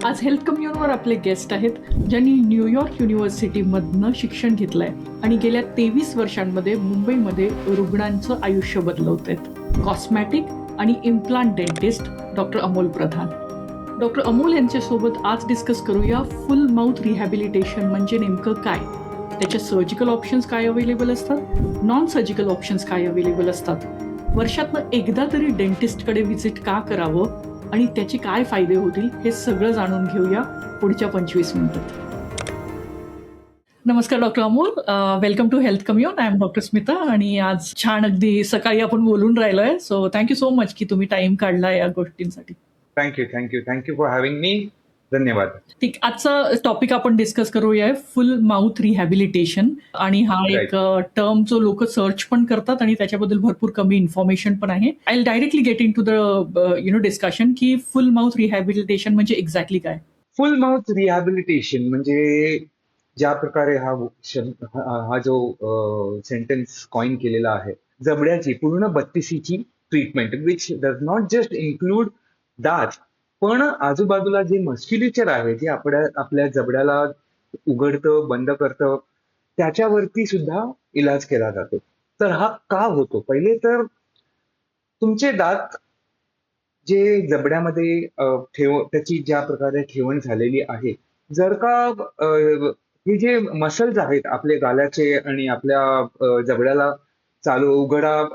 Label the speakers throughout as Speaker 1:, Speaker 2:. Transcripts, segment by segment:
Speaker 1: आज हेल्थ कम्युनवर आपले गेस्ट आहेत ज्यांनी न्यूयॉर्क युनिव्हर्सिटीमधनं शिक्षण घेतलंय आणि गेल्या 23 वर्षांमध्ये मुंबईमध्ये रुग्णांचं आयुष्य बदलवत आहेत. कॉस्मॅटिक आणि इम्प्लांट डेंटिस्ट डॉक्टर अमोल प्रधान. डॉक्टर अमोल यांच्यासोबत आज डिस्कस करूया फुल माउथ रिहॅबिलिटेशन म्हणजे नेमकं काय, त्याच्या सर्जिकल ऑप्शन्स काय अवेलेबल असतात, नॉन सर्जिकल ऑप्शन्स काय अवेलेबल असतात, वर्षातनं एकदा तरी डेंटिस्टकडे व्हिजिट का करावं आणि त्याचे काय फायदे होतील हे सगळं जाणून घेऊया पुढच्या 25 मिनिटात. नमस्कार doctor Amol, welcome to health commune. I am doctor Smita आणि आज छान अगदी सकाळी आपण बोलून राहिलोय. सो थँक्यू सो मच की तुम्ही टाइम काढला या गोष्टींसाठी.
Speaker 2: Thank you for having me. धन्यवाद.
Speaker 1: ठीक, आजचा टॉपिक आपण डिस्कस करूया फुल माउथ रिहॅबिलिटेशन. आणि हा एक टर्म जो लोक सर्च पण करतात आणि त्याच्याबद्दल भरपूर कमी इन्फॉर्मेशन पण आहे. I will directly get in to the discussion की फुल माउथ रिहॅबिलिटेशन म्हणजे एक्झॅक्टली काय.
Speaker 2: फुल माउथ रिहॅबिलिटेशन म्हणजे ज्या प्रकारे हा जो सेंटेन्स कॉइन केलेला आहे, जबड्याची पूर्ण बत्तीसीची treatment which does not just include दात, पण आजूबाजूला जे मस्क्युलेचर आहे जे आपल्या जबड्याला उघडतं बंद करतं त्याच्यावरती सुद्धा इलाज केला जातो. तर हा का होतो? पहिले तर तुमचे दात जे जबड्यामध्ये त्याची ज्या प्रकारे ठेवण झालेली आहे, जर का हे जे मसल्स आहेत आपले गालाचे आणि आपल्या जबड्याला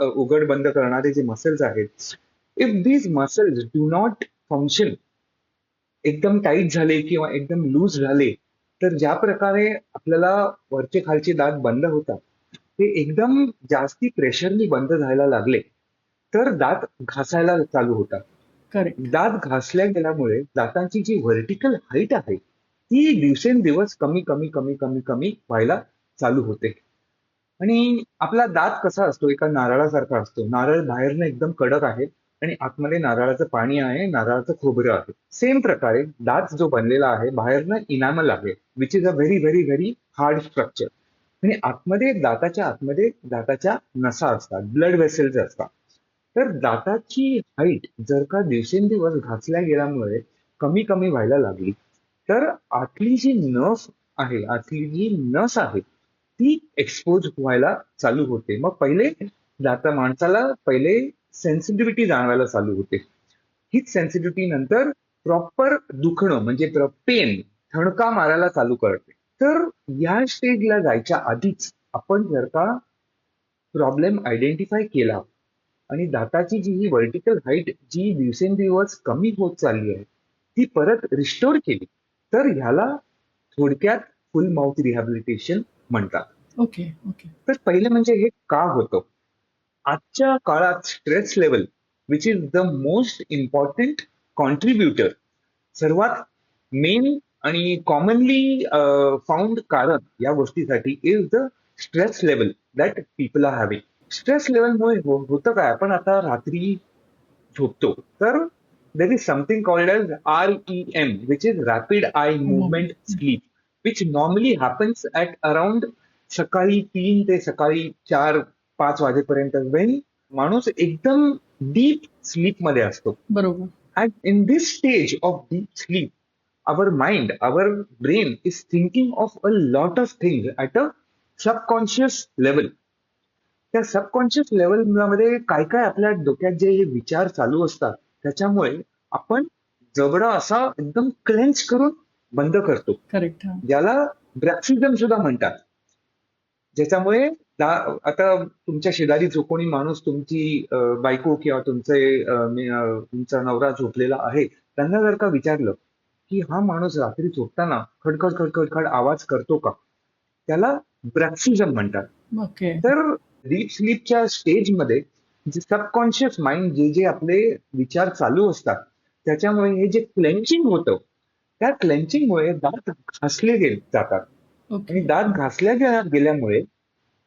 Speaker 2: उघड बंद करणारे जे मसल्स आहेत, if these muscles do not function, एकदम टाईट झाले किंवा एकदम लूज झाले, तर ज्या प्रकारे आपल्याला वरचे खालचे दात बंद होतात ते एकदम जास्ती प्रेशरनी बंद झायला लागले तर दात घासायला चालू होतात.
Speaker 1: करेक्ट.
Speaker 2: दात घासल्या गेल्यामुळे दातांची जी व्हर्टिकल हाईट आहे ती दिवसेंदिवस कमी कमी कमी कमी कमी व्हायला चालू होते. आणि आपला दात कसा असतो? एका नारळासारखा असतो. नारळ बाहेरनं एकदम कडक आहे आणि आतमध्ये नारळाचं पाणी आहे, नारळाचं खोबरं आहे. सेम प्रकारे दात जो बनलेला आहे, बाहेरनं इनामल आहे which is a very very very hard structure. आणि दाताच्या आतमध्ये दाताच्या नसा असतात, ब्लड वेसल्स असतात. तर दाताची हाईट जर का दिवसेंदिवस घासल्या गेल्यामुळे कमी कमी व्हायला लागली तर आतली जी नस आहे ती एक्सपोज व्हायला चालू होते. मग माणसाला पहिले सेन्सिटिव्हिटी जाणवायला चालू होते. हीच सेन्सिटिव्हिटी नंतर प्रॉपर दुखणं म्हणजे पेन, ठणका मारायला चालू करते. तर या स्टेजला जायच्या आधीच आपण जर का प्रॉब्लेम आयडेंटिफाय केला आणि दाताची ही व्हर्टिकल हाईट जी दिवसेंदिवस कमी होत चालली आहे ती परत रिस्टोर केली तर ह्याला थोडक्यात फुल माउथ रिहॅबिलिटेशन म्हणतात.
Speaker 1: Okay okay.
Speaker 2: तर पहिलं म्हणजे हे का होतं? आजच्या काळात stress level which is the most important contributor, सर्वात मेन आणि कॉमनली फाउंड कारण या गोष्टीसाठी is the stress level that people are having. Stress लेवलमुळे होतं काय? आपण आता रात्री झोपतो तर there is something called as REM which is rapid eye movement sleep which normally happens at around सकाळी 3 ते सकाळी 4-5 वाजेपर्यंत, वेन माणूस एकदम डीप स्लीप मध्ये असतो.
Speaker 1: बरोबर.
Speaker 2: And in this stage of deep sleep, our mind, our brain is thinking of a lot of things at a subconscious level. त्या सबकॉन्शियस लेवलमध्ये काय काय आपल्या डोक्यात जे विचार चालू असतात त्याच्यामुळे आपण जबडा असा एकदम क्लेंच करून बंद करतो.
Speaker 1: करेक्ट.
Speaker 2: ज्याला ब्रॅक्सिझम सुद्धा म्हणतात. ज्याच्यामुळे आता तुमच्या शेजारी जो कोणी माणूस तुमची बायको किंवा तुमचा नवरा झोपलेला आहे त्यांना जर का विचारलं की हा माणूस रात्री झोपताना खडखड खडखड खड आवाज करतो का, त्याला ब्रॅक्सिझम म्हणतात.
Speaker 1: ओके.
Speaker 2: तर डीप स्लीपच्या स्टेजमध्ये जे सबकॉन्शियस माइंड जे आपले विचार चालू असतात त्याच्यामुळे हे जे क्लेंचिंग होतं त्या क्लेंचिंगमुळे दात घासले जातात. आणि दात घासल्या गेल्यामुळे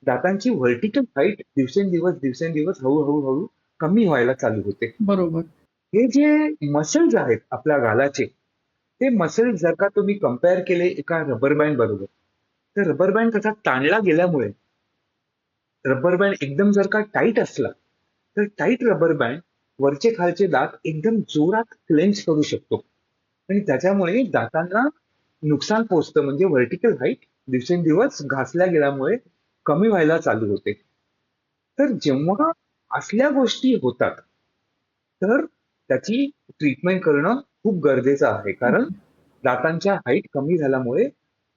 Speaker 2: दातांची व्हर्टिकल हाईट दिवसेंदिवस हळूहळू कमी व्हायला चालू होते.
Speaker 1: बरोबर.
Speaker 2: हे जे मसल्स आहेत आपल्या गालाचे, ते मसल्स जर का तुम्ही कम्पेअर केले एका रबर बँड बरोबर, तर रबर बँड कसा ताणला गेल्यामुळे रबर बँड एकदम जर का टाईट असला तर टाईट रबर बँड वरचे खालचे दात एकदम जोरात क्लेंच करू शकतो. आणि त्याच्यामुळे दातांना नुकसान पोचतं, म्हणजे व्हर्टिकल हाईट दिवसेंदिवस घासल्या गेल्यामुळे कमी व्हायला चालू होते. तर जेव्हा असल्या गोष्टी होतात, तर त्याची ट्रीटमेंट करणं खूप गरजेचं आहे. कारण
Speaker 1: ओके.
Speaker 2: दातांच्या हाईट कमी झाल्यामुळे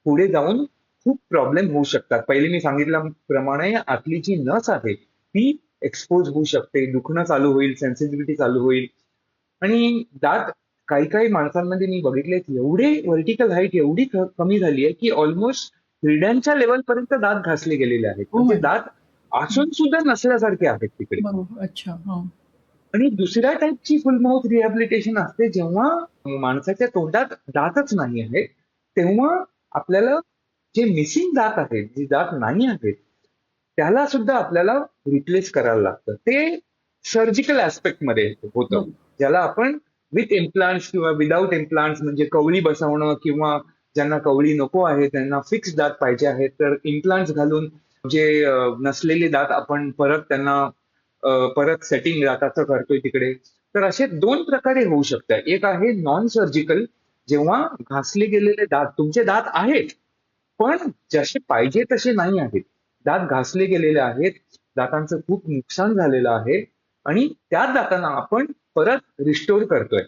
Speaker 2: पुढे जाऊन खूप प्रॉब्लेम होऊ शकतात. पहिले मी सांगितल्याप्रमाणे आतली जी नस आहे ती एक्सपोज होऊ शकते, दुखणं चालू होईल, सेन्सिटिव्हिटी चालू होईल. आणि दात काही काही माणसांमध्ये मी बघितले एवढे व्हर्टिकल हाईट एवढी कमी झाली आहे की ऑलमोस्ट हिरड्यांच्या लेवल पर्यंत दात घासले गेलेले आहेत.
Speaker 1: ओ
Speaker 2: म्हणजे
Speaker 1: माय
Speaker 2: दात असून सुद्धा नसल्यासारखे आहेत तिकडे.
Speaker 1: बरोबर. अच्छा. हां.
Speaker 2: आणि दुसऱ्या टाईपची फुल माउथ रिहॅबिलिटेशन असते जेव्हा माणसाच्या तोंडात दातच नाही आहेत, तेव्हा आपल्याला जे मिसिंग दात आहेत, जे दात नाही आहेत, त्याला सुद्धा आपल्याला रिप्लेस करायला लागतं. ते सर्जिकल ऍस्पेक्ट मध्ये होतं,
Speaker 1: बरोबर.
Speaker 2: ज्याला आपण विथ इम्प्लांट्स किंवा विदाऊट इम्प्लांट्स, म्हणजे कवळी बसवणं किंवा ज्यांना कवळी नको आहे त्यांना फिक्स दात पाहिजे आहेत तर इम्प्लांट्स घालून जे नसलेले दात आपण परत त्यांना परत सेटिंग दाताचं करतोय तिकडे. तर असे दोन प्रकारे होऊ शकतात. एक आहे नॉन सर्जिकल, जेव्हा घासले गेलेले दात तुमचे दात आहेत पण जसे पाहिजे तसे नाही आहेत. दात घासले गेलेले आहेत, दातांचं खूप नुकसान झालेलं आहे आणि त्याच दातांना आपण परत रिस्टोर करतोय.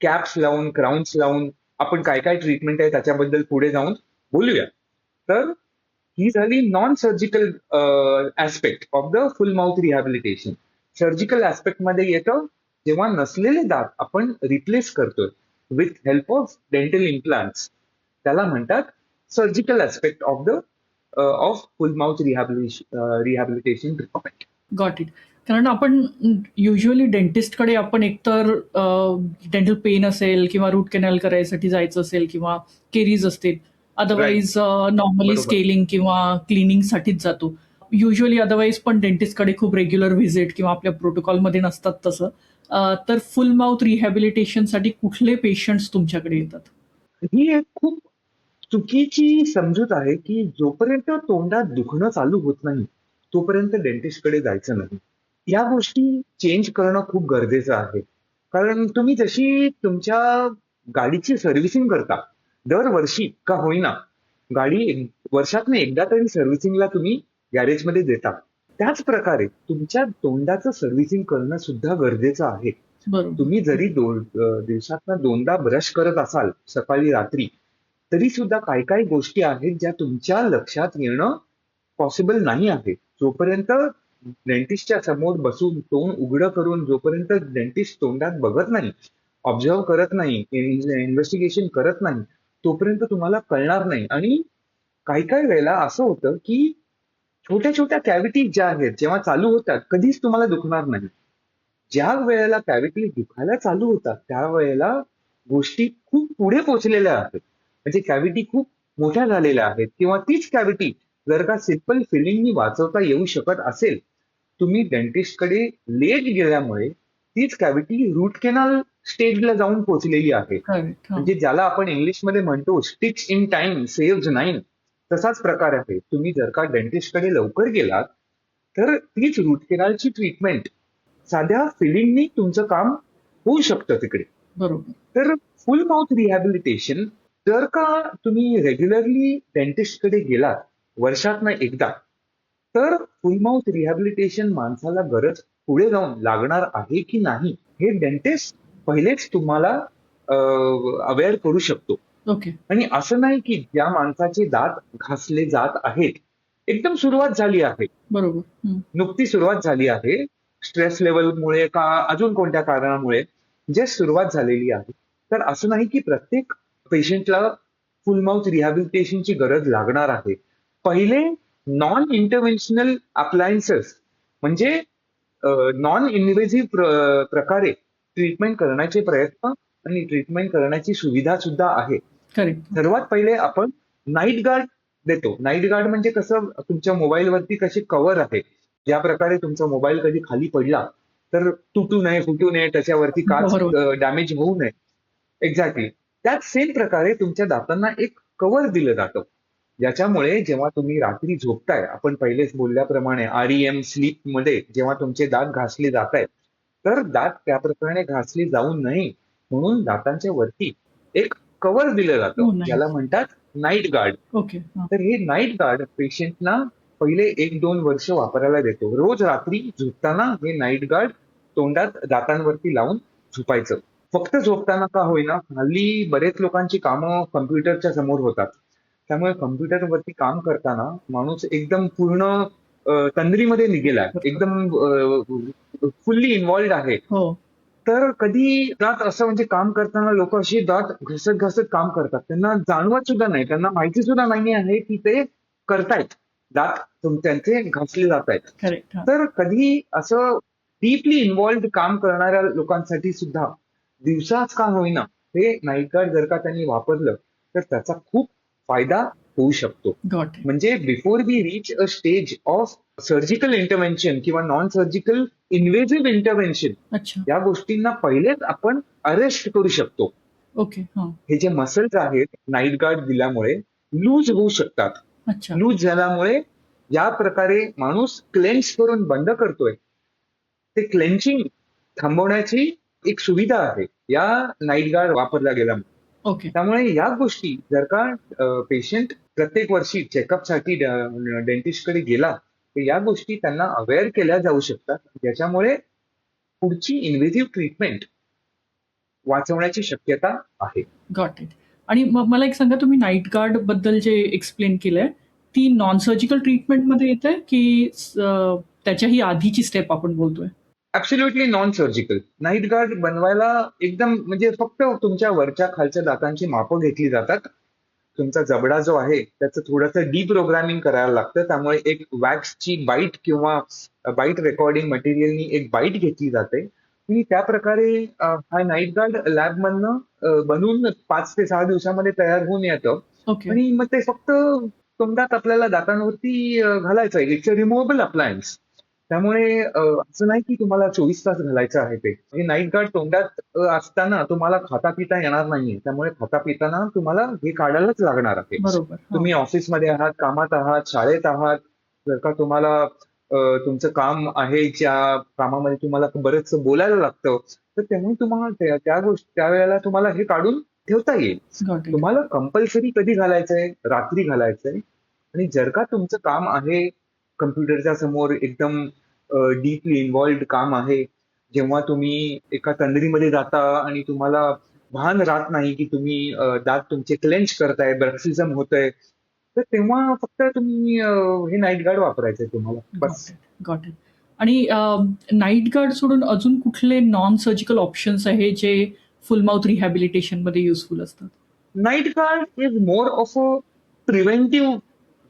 Speaker 2: कॅप्स लावून, क्राउन्स लावून आपण काय काय ट्रीटमेंट आहे त्याच्याबद्दल पुढे जाऊन बोलूया. तर ही झाली non surgical aspect of the full mouth rehabilitation. Surgical aspect मध्ये येतं जेव्हा नसलेले दात आपण रिप्लेस करतोय with help of dental implants, त्याला म्हणतात surgical aspect of full mouth rehabilitation treatment.
Speaker 1: Got it. कारण आपण युजुअली डेंटिस्टकडे आपण एकतर डेंटल पेन असेल किंवा रूट कॅनल करायसाठी जायचं असेल किंवा केरीज असतील.
Speaker 2: राईट.
Speaker 1: अदरवाईज नॉर्मली
Speaker 2: बरोबर.
Speaker 1: स्केलिंग किंवा क्लिनिंगसाठीच जातो. युजुअली अदरवाईज पण डेंटिस्टकडे खूप रेग्युलर व्हिजिट किंवा आपल्या प्रोटोकॉलमध्ये नसतात तसं. तर फुल माउथ रिहॅबिलिटेशनसाठी कुठले पेशंट्स तुमच्याकडे येतात?
Speaker 2: ही एक खूप चुकीची समजूत आहे की जोपर्यंत तोंडात दुखणं चालू होत नाही तोपर्यंत डेंटिस्टकडे जायचं नाही. या गोष्टी चेंज करणं खूप गरजेचं आहे. कारण तुम्ही जशी तुमच्या गाडीची सर्व्हिसिंग करता दरवर्षी का होईना, गाडी वर्षातनं एकदा तरी सर्व्हिसिंगला तुम्ही गॅरेजमध्ये देता, त्याच प्रकारे तुमच्या तोंडाचं सर्व्हिसिंग करणं सुद्धा गरजेचं आहे.
Speaker 1: बरोबर.
Speaker 2: तुम्ही जरी दिवसातनं दोनदा ब्रश करत असाल सकाळी रात्री, तरी सुद्धा काही काही गोष्टी आहेत ज्या तुमच्या लक्षात येणं पॉसिबल नाही आहे. जोपर्यंत डेंटिस्टच्या समोर बसून तोंड उघडं करून जोपर्यंत डेंटिस्ट तोंडात बघत नाही, ऑब्झर्व करत नाही, इन्व्हेस्टिगेशन करत नाही, तोपर्यंत तुम्हाला कळणार नाही. आणि काही काही वेळेला असं होतं की छोट्या छोट्या कॅव्हिटीज ज्या आहेत जेव्हा चालू होतात कधीच तुम्हाला दुखणार नाही. ज्या वेळेला कॅव्हिटी दुखायला चालू होतात त्यावेळेला गोष्टी खूप पुढे पोहोचलेल्या आहेत, म्हणजे कॅव्हिटी खूप मोठ्या झालेल्या आहेत किंवा तीच कॅव्हिटी जर का सिंपल फिलिंगनी वाचवता येऊ शकत असेल, तुम्ही डेंटिस्टकडे लेट गेल्यामुळे तीच कॅव्हिटी रूट केनाल स्टेजला जाऊन पोहोचलेली आहे.
Speaker 1: करेक्ट. हां.
Speaker 2: म्हणजे ज्याला आपण इंग्लिशमध्ये म्हणतो स्टिच इन टाइम सेव्ह 9, तसाच प्रकार आहे. तुम्ही जर का डेंटिस्टकडे लवकर गेलात तर तीच रूट केनालची ट्रीटमेंट साध्या फिलिंगनी तुमचं काम होऊ शकतं तिकडे.
Speaker 1: बरोबर.
Speaker 2: तर फुल माउथ रिहॅबिलिटेशन जर का तुम्ही रेग्युलरली डेंटिस्टकडे गेलात वर्षातनं एकदा, तर फुल माउथ रिहॅबिलिटेशन माणसाला गरज पुढे जाऊन लागणार आहे की नाही हे डेंटिस्ट पहिलेच तुम्हाला अवेअर करू शकतो.
Speaker 1: ओके.
Speaker 2: आणि असं नाही की ज्या माणसाचे दात घासले जात आहेत, एकदम सुरुवात झाली आहे,
Speaker 1: बरोबर. हं.
Speaker 2: नुकती सुरुवात झाली आहे, स्ट्रेस लेवलमुळे का अजून कोणत्या कारणामुळे जे सुरुवात झालेली आहे, तर असं नाही की प्रत्येक पेशंटला फुल माउथ रिहॅबिलिटेशनची गरज लागणार आहे. पहिले नॉन इंटरव्हेन्शनल अप्लायन्सेस, म्हणजे नॉन इन्व्हेसिव्ह प्रकारे ट्रीटमेंट करण्याचे प्रयत्न आणि ट्रीटमेंट करण्याची सुविधा सुद्धा आहे.
Speaker 1: करेक्ट.
Speaker 2: सर्वात पहिले आपण नाईट गार्ड देतो. नाईट गार्ड म्हणजे कसं, तुमच्या मोबाईलवरती कसे कव्हर आहे, ज्या प्रकारे तुमचा मोबाईल कधी खाली पडला तर तुटू नये, फुटू नये, त्याच्यावरती काच
Speaker 1: बरोबर.
Speaker 2: डॅमेज होऊ नये. एक्झॅक्टली. त्याच सेम प्रकारे तुमच्या दातांना एक कव्हर दिलं जातं, ज्याच्यामुळे जेव्हा तुम्ही रात्री झोपताय, आपण पहिलेच बोलल्याप्रमाणे REM स्लीप मध्ये जेव्हा तुमचे दात घासले जात आहेत, तर दात त्या प्रकारे घासले जाऊ नये म्हणून दातांच्या वरती एक कव्हर दिलं
Speaker 1: हो,
Speaker 2: जातं
Speaker 1: नाही.
Speaker 2: ज्याला म्हणतात नाईट गार्ड.
Speaker 1: ओके. हां.
Speaker 2: तर हे नाईट गार्ड पेशंटना पहिले 1-2 वर्ष वापरायला देतो. रोज रात्री झोपताना हे नाईट गार्ड तोंडात दातांवरती लावून झोपायचं. फक्त झोपताना का होईना, हल्ली बरेच लोकांची कामं कम्प्युटरच्या समोर होतात. त्यामुळे कम्प्युटरवरती काम करताना माणूस एकदम पूर्ण तंद्रीमध्ये गेलाय, एकदम फुल्ली इन्व्हॉल्ड आहे.
Speaker 1: हो.
Speaker 2: तर कधी दात असं म्हणजे काम करताना लोक अशी दात घसत घसत काम करतात. त्यांना जाणवत सुद्धा नाही, त्यांना माहिती सुद्धा नाही आहे की ते करतायत. दात त्यांचे घासले जात आहेत.
Speaker 1: करेक्ट.
Speaker 2: तर कधी असं डीपली इन्व्हॉल्ड काम करणाऱ्या लोकांसाठी सुद्धा दिवसाच का होईना हे नाईट गार्ड जर का त्यांनी वापरलं तर त्याचा खूप फायदा होऊ शकतो.
Speaker 1: Got it.
Speaker 2: म्हणजे before we reach a stage of surgical intervention किंवा नॉन सर्जिकल इन्व्हेजिव्ह इंटरव्हेन्शन,
Speaker 1: अच्छा.
Speaker 2: या गोष्टींना पहिलेच आपण अरेस्ट करू शकतो.
Speaker 1: ओके. हां.
Speaker 2: हे जे मसल्स आहेत नाईट गार्ड दिल्यामुळे लूज होऊ शकतात.
Speaker 1: अच्छा.
Speaker 2: लूज झाल्यामुळे या प्रकारे माणूस क्लेन्स करून बंद करतोय, ते क्लेन्चिंग थांबवण्याची एक सुविधा आहे या नाईट गार्ड वापरला गेल्यामुळे.
Speaker 1: ओके.
Speaker 2: त्यामुळे या गोष्टी जर का पेशंट प्रत्येक वर्षी चेकअपसाठी डेंटिस्टकडे गेला तर या गोष्टी त्यांना अवेअर केल्या जाऊ शकतात, ज्याच्यामुळे पुढची इन्व्हेजिव्ह ट्रीटमेंट वाचवण्याची शक्यता आहे.
Speaker 1: Got it. आणि मग मला एक सांगा, तुम्ही नाईट गार्ड बद्दल जे एक्सप्लेन केलंय, ती नॉन सर्जिकल ट्रीटमेंटमध्ये येते की त्याच्याही आधीची स्टेप आपण बोलतोय?
Speaker 2: Absolutely non surgical. Night guard बनवायला एकदम म्हणजे फक्त तुमच्या वरच्या खालच्या दातांची मापं घेतली जातात. तुमचा जबडा जो आहे त्याचं थोडंसं डीप्रोग्रामिंग करायला लागतं. त्यामुळे एक वॅक्सची बाईट किंवा बाईट रेकॉर्डिंग मटेरियलनी एक बाईट घेतली जाते आणि त्या प्रकारे हा नाईट गार्ड लॅबमधनं बनवून 5 ते 6 दिवसामध्ये तयार होऊन येतं.
Speaker 1: ओके.
Speaker 2: आणि मग ते फक्त तोंडात आपल्याला दातांवरती घालायचं आहे. It's a removable appliance. त्यामुळे असं नाही की तुम्हाला 24 तास घालायचं आहे ते. हे नाईट गार्ड तोंडात असताना तुम्हाला खाता पिता येणार नाहीये. त्यामुळे खाता पिताना तुम्हाला हे काढायलाच लागणार आहे.
Speaker 1: बरोबर. हां.
Speaker 2: तुम्ही ऑफिसमध्ये आहात, कामात आहात, शाळेत आहात, जर का तुम्हाला तुमचं काम आहे, ज्या कामामध्ये तुम्हाला बरंचसं बोलायला लागतं, तर तेव्हा तुम्हाला त्या गोष्टी त्यावेळेला तुम्हाला हे काढून ठेवता येईल.
Speaker 1: Got it.
Speaker 2: तुम्हाला कंपल्सरी कधी घालायचंय? रात्री घालायचंय. आणि जर का तुमचं काम आहे कम्प्युटरच्या समोर एकदम डीपली इन्व्हॉल्ड काम आहे, जेव्हा तुम्ही एका तंद्रीमध्ये जाता आणि तुम्हाला भान राहत नाही की तुम्ही दात तुमचे क्लेंच करताय, ब्रक्सिझम होतंय, तर तेव्हा फक्त तुम्ही हे नाईट गार्ड वापरायचंय तुम्हाला. बस.
Speaker 1: Got it. आणि नाईट गार्ड सोडून अजून कुठले नॉन सर्जिकल ऑप्शन्स आहे जे फुल माउथ रिहॅबिलिटेशनमध्ये युजफुल असतात?
Speaker 2: Night guard is more of a preventive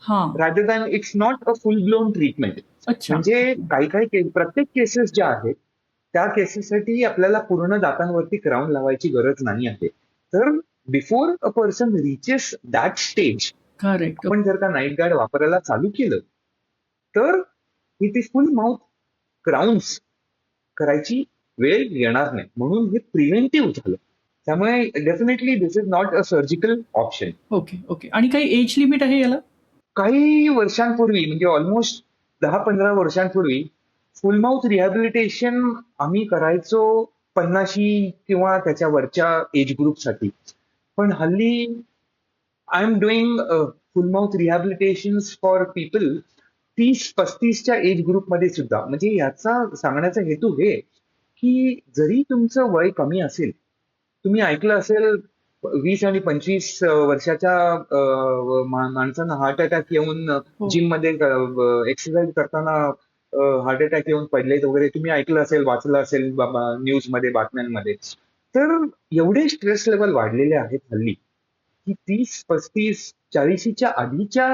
Speaker 1: हां.
Speaker 2: rather than it's not a full blown treatment.
Speaker 1: अच्छा.
Speaker 2: म्हणजे काही प्रत्येक केसेस ज्या आहेत त्या केसेससाठी आपल्याला पूर्ण दातांवरती क्राऊन लावायची गरज नाही आहे. तर before a person reaches that stage
Speaker 1: correct.
Speaker 2: आपण जर का नाईट गार्ड वापरायला चालू केलं तर it is full mouth crowns करायची वेळ येणार नाही. म्हणून हे प्रिव्हेंटिव्ह झालं. त्यामुळे definitely this is not a surgical option.
Speaker 1: Okay. Okay. आणि काही एज लिमिट आहे याला?
Speaker 2: काही वर्षांपूर्वी म्हणजे ऑलमोस्ट 10-15 वर्षांपूर्वी फुल माउथ रिहॅबिलिटेशन आम्ही करायचो 50 किंवा त्याच्या वरच्या एज ग्रुपसाठी. पण हल्ली I am doing full mouth rehabilitation for people 30-35च्या एज ग्रुपमध्ये सुद्धा. म्हणजे याचा सांगण्याचा हेतू हे की जरी तुमचं वय कमी असेल, तुम्ही ऐकलं असेल 20 आणि 25 वर्षाच्या माणसांना हार्ट अटॅक येऊन
Speaker 1: हो.
Speaker 2: जिम मध्ये एक्सरसाइज करताना हार्ट अटॅक येऊन पडलेत वगैरे तुम्ही ऐकलं असेल, वाचलं असेल न्यूज मध्ये, बातम्यांमध्ये. तर एवढे स्ट्रेस लेवल वाढलेले आहेत हल्ली की 30-35-40च्या आधीच्या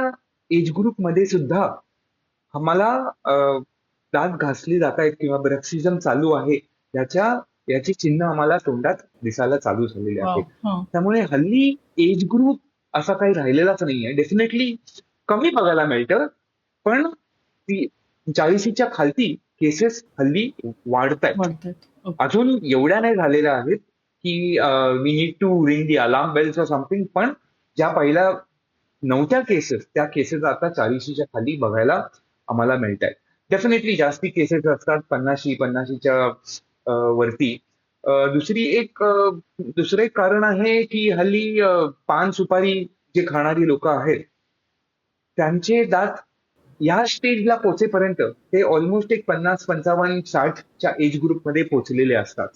Speaker 2: एज ग्रुप मध्ये सुद्धा आम्हाला दात घासली जात आहेत किंवा ब्रक्सिझम चालू आहे याची चिन्ह आम्हाला तोंडात दिसायला चालू झालेली
Speaker 1: वाव.
Speaker 2: आहेत.
Speaker 1: हां.
Speaker 2: त्यामुळे हल्ली एज ग्रुप असा काही राहिलेलाच नाहीये. डेफिनेटली कमी बघायला मिळतं, पण ती 40च्या खालती केसेस हल्ली वाढतायत.
Speaker 1: वाढतायत. ओके.
Speaker 2: अजून एवढ्या नाही झालेल्या आहेत की we need to ring the alarm bells or something, पण ज्या पहिल्या नव्हत्या केसेस त्या केसेस आता 40च्या खाली बघायला आम्हाला मिळत आहेत. डेफिनेटली जास्ती केसेस असतात 50-50च्या वरती. दुसरं एक कारण आहे की हल्ली पान सुपारी जे खाणारी लोक आहेत त्यांचे दात या स्टेजला पोहोचेपर्यंत ते ऑलमोस्ट एक 50-55-60च्या एज ग्रुपमध्ये पोहोचलेले असतात.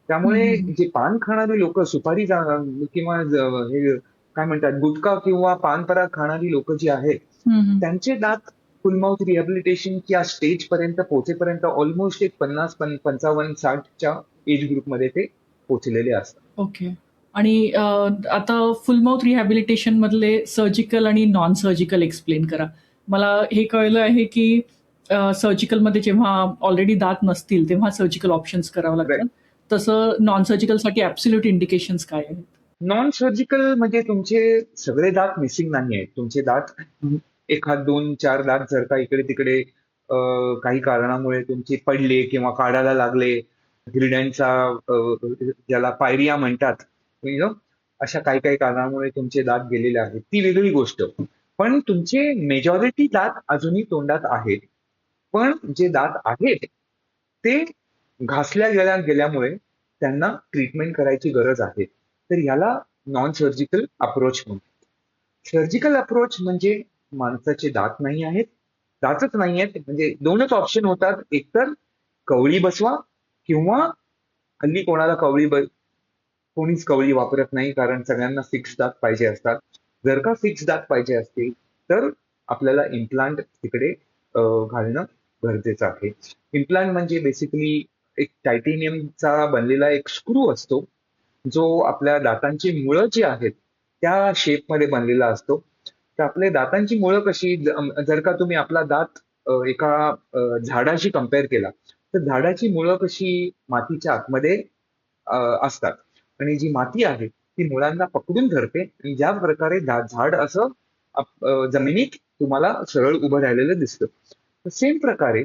Speaker 2: त्यामुळे जे पान खाणारी लोक किंवा हे काय म्हणतात गुटखा किंवा पान पराग खाणारी लोक जी आहेत त्यांचे दात फुल माउथ रिहॅबिलिटेशन या स्टेज पर्यंत पोहोचेपर्यंत ऑलमोस्ट एक 50-55-60च्या एज ग्रुपमध्ये ते पोहोचलेले असतात.
Speaker 1: ओके. आणि आता फुल माउथ रिहॅबिलिटेशन मधले सर्जिकल आणि नॉन सर्जिकल एक्सप्लेन करा. मला हे कळलं आहे की सर्जिकलमध्ये जेव्हा ऑलरेडी दात नसतील तेव्हा सर्जिकल ऑप्शन्स करावं लागतात. तसं नॉन सर्जिकलसाठी ॲब्सोल्यूट इंडिकेशन्स काय आहेत?
Speaker 2: नॉन सर्जिकल म्हणजे तुमचे सगळे दात मिसिंग नाही आहेत. तुमचे दात 1, 2, 4 दात जर का इकडे तिकडे काही कारणामुळे तुमचे पडले किंवा काढायला लागले, हिरड्यांचा ज्याला पायरिया म्हणतात, अशा काही काही कारणामुळे तुमचे दात गेलेले आहेत, ती वेगळी गोष्ट. पण तुमचे मेजॉरिटी दात अजूनही तोंडात आहेत. पण जे दात आहेत ते घासल्या गेल्यामुळे त्यांना ट्रीटमेंट करायची गरज आहे. तर याला नॉन सर्जिकल अप्रोच म्हणतात. सर्जिकल अप्रोच म्हणजे माणसाचे दात नाही आहेत, दातच नाही आहेत, म्हणजे 2च ऑप्शन होतात. एकतर कवळी बसवा किंवा हल्ली कोणीच कवळी वापरत नाही, कारण सगळ्यांना फिक्स दात पाहिजे असतात. जर का फिक्स दात पाहिजे असतील तर आपल्याला इम्प्लांट तिकडे घालणं गरजेचं आहे. इम्प्लांट म्हणजे बेसिकली एक टायटेनियमचा बनलेला एक स्क्रू असतो, जो आपल्या दातांची मुळं जी आहेत त्या शेपमध्ये बनलेला असतो. तर आपल्या दातांची मुळं कशी, जर का तुम्ही आपला दात एका झाडाशी कम्पेअर केला तर झाडाची मुळं कशी मातीच्या आतमध्ये असतात आणि जी माती आहे ती मुळांना पकडून धरते आणि ज्या प्रकारे झाड असं जमिनीत तुम्हाला सरळ उभं राहिलेलं दिसतं. सेम प्रकारे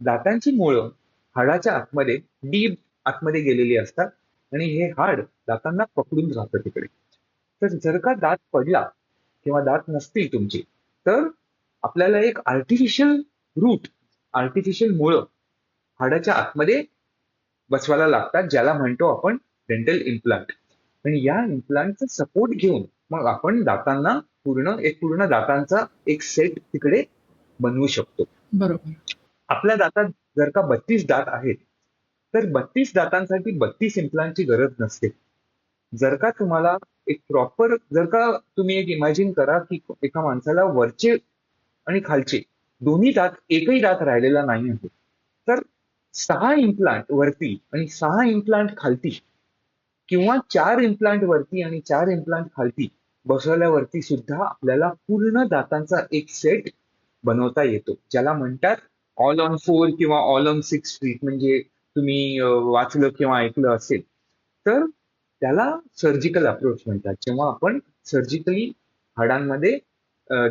Speaker 2: दातांची मुळं हाडाच्या आतमध्ये डीप आतमध्ये गेलेली असतात आणि हे हाड दातांना पकडून राहतं तिकडे. तर जर का दात पडला किंवा दात नसतील तुमची तर आपल्याला एक आर्टिफिशियल मुळं हाडाच्या आतमध्ये बसवायला लागतात, ज्याला म्हणतो आपण डेंटल इम्प्लांट. आणि या इम्प्लांटचा सपोर्ट घेऊन मग आपण दातांना पूर्ण दातांचा एक सेट तिकडे बनवू शकतो.
Speaker 1: बरोबर.
Speaker 2: आपल्या दातात जर का 32 दात आहेत तर 32 दातांसाठी 32 इम्प्लांटची गरज नसते. जर का तुम्हाला जर का तुम्ही एक इमॅजिन करा की एका माणसाला वरचे आणि खालचे दोन्ही दात, एकही दात राहिलेला नाही आहे, तर 6 इम्प्लांट वरती आणि 6 इम्प्लांट खालती किंवा 4 इम्प्लांट वरती आणि 4 इम्प्लांट खालती बसवल्यावरती सुद्धा आपल्याला पूर्ण दातांचा एक सेट बनवता येतो, ज्याला म्हणतात ऑल ऑन 4 किंवा ऑल ऑन 6 ट्रीटमेंट. जे तुम्ही वाचलं किंवा ऐकलं असेल तर त्याला सर्जिकल अप्रोच म्हणतात. जेव्हा आपण सर्जिकली हाडांमध्ये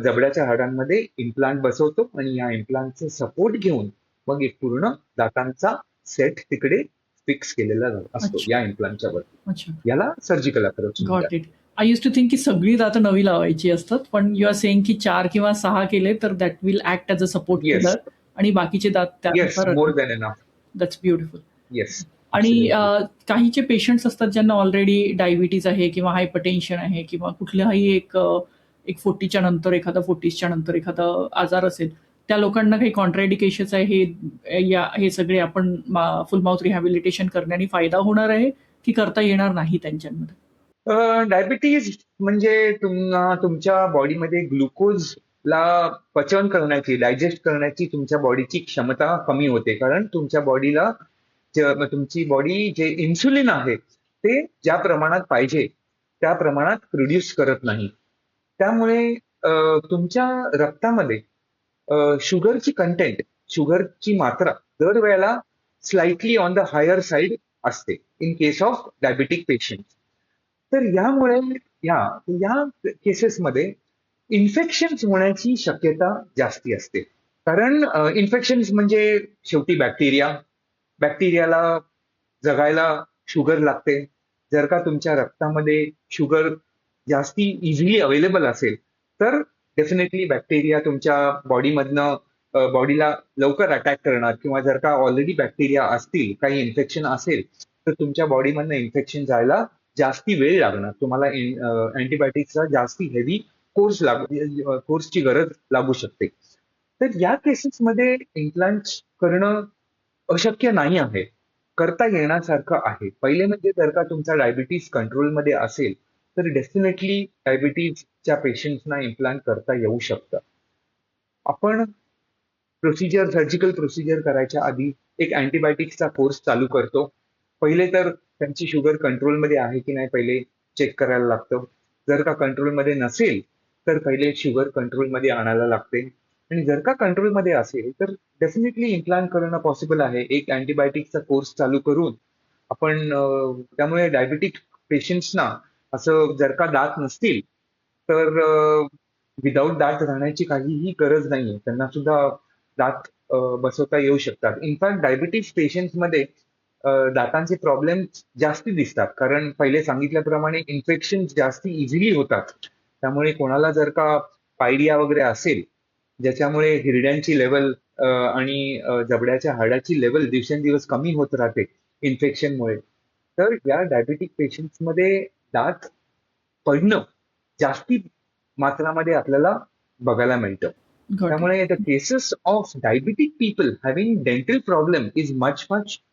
Speaker 2: जबड्याच्या हाडांमध्ये इम्प्लांट बसवतो आणि या इम्प्लांटचा सपोर्ट घेऊन मग एक पूर्ण दातांचा सेट तिकडे फिक्स केलेला असतो या इम्प्लांटच्या वरती. याला सर्जिकल अप्रोच म्हणतात.
Speaker 1: Got it. I use to think की सगळी दातं नवी लावायची असतात, पण यू आर सेइंग की 4 किंवा 6 केले तर that will act as a support pillar आणि बाकीचे दात त्यानुसार.
Speaker 2: More than enough.
Speaker 1: That's beautiful.
Speaker 2: Yes.
Speaker 1: आणि काहीचे पेशंट्स असतात ज्यांना ऑलरेडी डायबिटीज आहे किंवा हायपरटेन्शन आहे किंवा कुठल्याही एक 40च्या नंतर एखादा 40च्या नंतर एखादा आजार असेल, त्या लोकांना काही कॉन्ट्राइंडिकेशन्स आहे हे सगळे आपण फुल माउथ रिहॅबिलिटेशन करण्याने फायदा होणार आहे की करता येणार नाही त्यांच्यामध्ये?
Speaker 2: डायबिटीज म्हणजे तुमच्या बॉडीमध्ये ग्लुकोजला पचन करण्याची, डायजेस्ट करण्याची तुमच्या बॉडीची क्षमता कमी होते, कारण तुमच्या बॉडीला तुमची बॉडी जे इन्सुलिन आहे ते ज्या प्रमाणात पाहिजे त्या प्रमाणात प्रोड्यूस करत नाही. त्यामुळे तुमच्या रक्तामध्ये शुगरची कंटेंट, शुगरची मात्रा दरवेळेला slightly on the higher side असते in case of diabetic patient. तर यामुळे या केसेसमध्ये इन्फेक्शन्स होण्याची शक्यता जास्ती असते, कारण इन्फेक्शन्स म्हणजे शेवटी बॅक्टेरियाला जगायला शुगर लागते. जर का तुमच्या रक्तामध्ये शुगर जास्ती इझिली अवेलेबल असेल तर डेफिनेटली बॅक्टेरिया तुमच्या बॉडीला लवकर अटॅक करणार, किंवा जर का ऑलरेडी बॅक्टेरिया असतील, काही इन्फेक्शन असेल तर तुमच्या बॉडीमधनं इन्फेक्शन जायला जास्ती वेळ लागणार. तुम्हाला अँटीबायोटिक्सचा जास्ती हेवी कोर्सची गरज लागू शकते. तर या केसेसमध्ये इम्प्लांट करणं अशक्य नाही आहे. करता येण्यासारखं आहे. पहिले म्हणजे जर का तुमचा डायबिटीज कंट्रोलमध्ये असेल, तर डेफिनेटली डायबिटीजच्या पेशंट्सना इम्प्लांट करता येऊ शकतं. आपण सर्जिकल प्रोसिजर करायच्या आधी एक अँटीबायोटिक्सचा कोर्स चालू करतो. पहिले तर त्यांची शुगर कंट्रोलमध्ये आहे की नाही पहिले चेक करायला लागतं. जर का कंट्रोलमध्ये नसेल, तर पहिले शुगर कंट्रोलमध्ये आणायला लागते. आणि जर का कंट्रोलमध्ये असेल, तर डेफिनेटली इम्प्लांट करणं पॉसिबल आहे. एक अँटीबायोटिक्सचा कोर्स चालू करून आपण त्यामुळे डायबिटिक पेशंट्सना असं जर का दात नसतील, तर विदाऊट दात राहण्याची काहीही गरज नाहीये. त्यांना सुद्धा दात बसवता येऊ शकतात. इनफॅक्ट डायबिटीज पेशंट्समध्ये दातांचे प्रॉब्लेम जास्ती दिसतात. कारण पहिले सांगितल्याप्रमाणे इन्फेक्शन जास्ती इझिली होतात. त्यामुळे कोणाला जर का पायरिया वगैरे असेल, ज्याच्यामुळे हिरड्यांची लेवल आणि जबड्याच्या हाडाची लेवल दिवसेंदिवस कमी होत राहते इन्फेक्शनमुळे. तर या डायबिटिक पेशंट्समध्ये दात पडणं जास्ती मात्रामध्ये आपल्याला बघायला मिळतं.
Speaker 1: Got it.
Speaker 2: त्यामुळे the cases of diabetic people having dental problem is much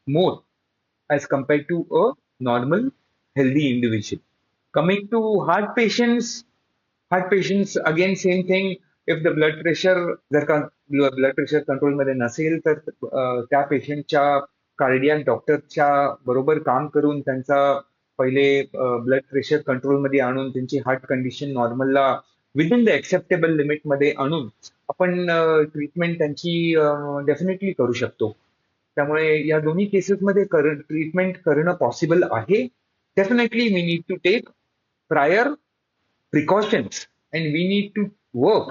Speaker 2: more as compared to a normal healthy individual. Coming to heart patients again same thing. If the blood pressure जर का blood pressure कंट्रोलमध्ये नसेल, तर त्या पेशंटच्या cardiac डॉक्टरच्या बरोबर काम करून त्यांचा पहिले ब्लड प्रेशर कंट्रोलमध्ये आणून त्यांची हार्ट कंडिशन नॉर्मलला विदिन द एक्सेप्टेबल लिमिटमध्ये आणून आपण ट्रीटमेंट त्यांची डेफिनेटली करू शकतो. त्यामुळे या दोन्ही केसेसमध्ये ट्रीटमेंट करणं पॉसिबल आहे. Definitely we need to take prior precautions and we need to work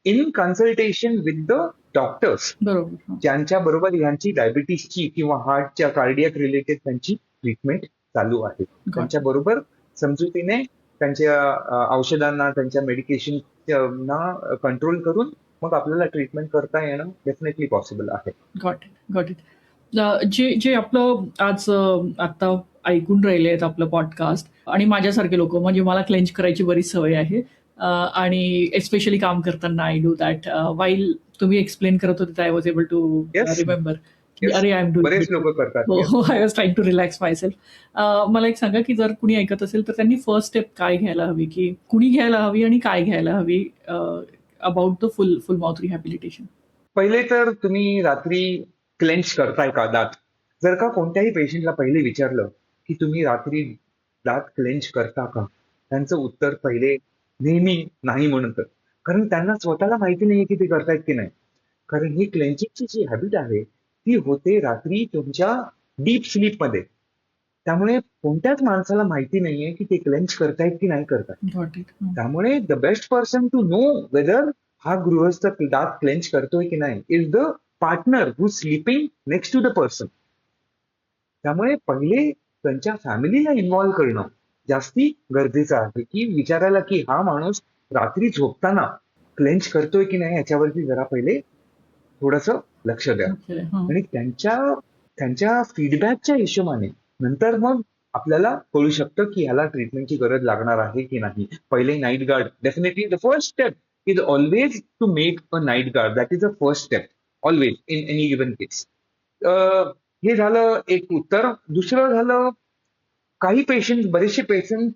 Speaker 2: in consultation with the doctors,
Speaker 1: बरोबर. हं.
Speaker 2: ज्यांच्या बरोबर यांची डायबिटीसची किंवा हार्टच्या कार्डियक रिलेटेड त्यांची ट्रीटमेंट चालू आहे. त्यांच्या बरोबर समजुतीने त्यांच्या औषधांना, त्यांच्या मेडिकेशनना कंट्रोल करून मग आपल्याला ट्रीटमेंट करता येणं डेफिनेटली पॉसिबल आहे.
Speaker 1: Got it. जे जे आपलं आज आता ऐकून राहिले आहेत आपलं पॉडकास्ट आणि माझ्यासारखे लोक, म्हणजे मला क्लेंच करायची बरीच सवय आहे. आणि एस्पेशली काम करताना आय डू दॅट. वाईल तुम्ही एक्सप्लेन करत होते, I was able to
Speaker 2: Yes.
Speaker 1: Remember की
Speaker 2: Yes.
Speaker 1: अरे आय एम
Speaker 2: बरेच
Speaker 1: डुईंग.
Speaker 2: लोक करतात.
Speaker 1: हो, I was trying to relax myself. मला एक सांगा की जर कुणी ऐकत असेल तर त्यांनी फर्स्ट स्टेप काय घ्यायला हवी, की कुणी घ्यायला हवी आणि काय घ्यायला हवी about the full mouth rehabilitation?
Speaker 2: पहिले तर तुम्ही रात्री क्लेंच करताय का दात? जर का कोणत्याही पेशंटला पहिले विचारलं की तुम्ही रात्री दात क्लेंच करता का, त्यांचं उत्तर पहिले नेहमी नाही म्हणतं. कारण त्यांना स्वतःला माहिती नाहीये की ते करतायत की नाही. कारण ही क्लेंचिंगची जी हॅबिट आहे ती होते रात्री तुमच्या डीप स्लीपमध्ये. त्यामुळे कोणत्याच माणसाला माहिती नाहीये की ते क्लेंच करतायत की नाही करतायत.
Speaker 1: Got it.
Speaker 2: त्यामुळे the best person to know whether हा गृहस्थ दात क्लेंच करतोय की नाही is the partner who sleeping next to the person. त्यामुळे पहिले त्यांच्या फॅमिलीला इन्व्हॉल्व करणं जास्ती गरजेचं आहे, की विचारायला की हा माणूस रात्री झोपताना क्लेंच करतोय की नाही याच्यावरती जरा पहिले थोडंसं लक्ष द्या. आणि त्यांच्या फीडबॅकच्या हिशोबाने नंतर मग आपल्याला कळू शकतं की ह्याला ट्रीटमेंटची गरज लागणार आहे की नाही. पहिले night guard, definitely the first step is always to make a night guard. That is a first step always in any given case. हे झालं एक उत्तर. दुसरं झालं, बरेचसे पेशंट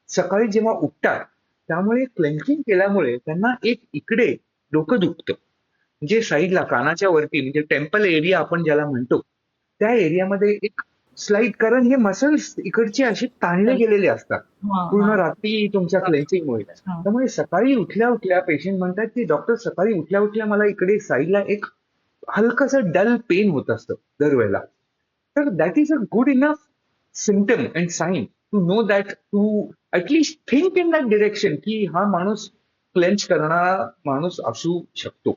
Speaker 2: सकाळी जेव्हा उठतात त्यामुळे क्लेन्झिंग केल्यामुळे त्यांना एक इकडे डोकं दुखतं, म्हणजे साईडला कानाच्या वरती, म्हणजे टेम्पल एरिया आपण ज्याला म्हणतो, त्या एरियामध्ये एक स्लाइड, कारण हे मसल्स इकडचे असे ताणले गेलेले असतात पूर्ण रात्री तुमच्या क्लेन्झिंगमुळे. त्यामुळे सकाळी उठल्या उठल्या पेशंट म्हणतात की डॉक्टर सकाळी उठल्या उठल्या मला इकडे साईडला एक हलकंसं डल पेन होत असतं दरवेळेला. तर that is a good enough symptom and sign to know that, to at least think in that direction की हा माणूस क्लेंच करणारा माणूस असू शकतो.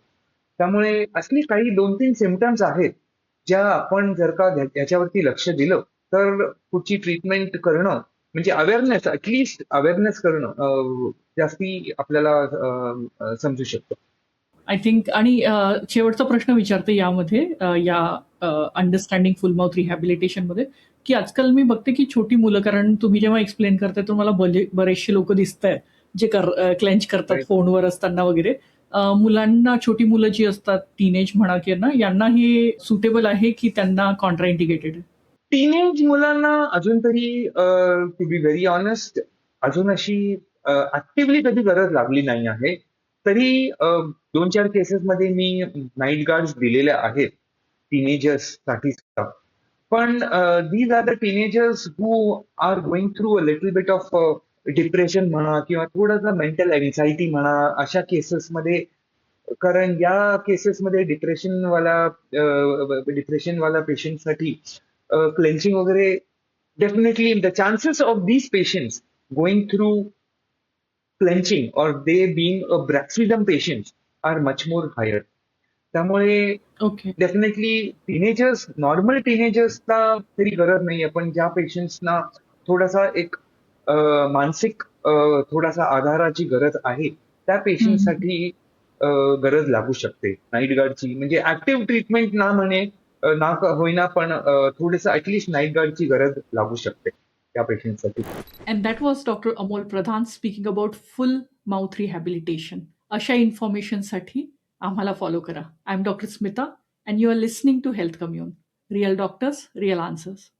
Speaker 2: त्यामुळे असली काही 2-3 सिम्पटम्स आहेत ज्या आपण जर का याच्यावरती लक्ष दिलं तर पुढची ट्रीटमेंट करणं, म्हणजे अवेअरनेस, ऍटलीस्ट अवेअरनेस करणं जास्ती आपल्याला समजू शकतो.
Speaker 1: I think. आणि शेवटचा प्रश्न विचारते यामध्ये, या अंडरस्टँडिंग फुल माउथ रिहॅबिलिटेशनमध्ये, की आजकाल मी बघते की छोटी मुलं, कारण तुम्ही जेव्हा एक्सप्लेन करताय तर मला बरेचसे लोक दिसत आहेत जे क्लेंच करतात
Speaker 2: Right.
Speaker 1: फोनवर असताना वगैरे. मुलांना, छोटी मुलं जी असतात, टीनेज म्हणा की ना, यांना हे सुटेबल आहे की त्यांना कॉन्ट्राइंडिकेटेड?
Speaker 2: टीनेज मुलांना अजून तरी टू बी व्हेरी ऑनेस्ट अजून अशी ऍक्टिव्हली कधी गरज लागली नाही आहे. तरी 2-4 केसेसमध्ये मी नाईट गार्ड्स दिलेल्या आहेत टीनेजर्ससाठी सुद्धा. पण these are the teenagers who are going through a little bit of depression म्हणा किंवा थोडासा मेंटल एन्झायटी म्हणा अशा केसेसमध्ये. कारण या केसेसमध्ये डिप्रेशनवाला पेशंटसाठी क्लेन्सिंग वगैरे definitely the chances of these patients going through clenching और they being a bruxism patients are much more higher. त्यामुळे
Speaker 1: ओके.
Speaker 2: डेफिनेटली नॉर्मल टीनेजर्सला तरी गरज नाहीये, पण ज्या पेशंट्सना थोडासा एक मानसिक थोडासा आधाराची गरज आहे, त्या पेशंटसाठी गरज लागू शकते नाईट गार्डची. म्हणजे ऍक्टिव्ह ट्रीटमेंट ना म्हणे होईना, पण थोडंसं ऍटलीस्ट नाईट गार्डची गरज लागू शकते त्या पेशंटसाठी.
Speaker 1: And that was Dr. Amol Pradhan speaking about full mouth rehabilitation. अशा इन्फॉर्मेशनसाठी आम्हाला फॉलो करा. I am doctor Smita and you are listening to health commune. Real doctors, real answers.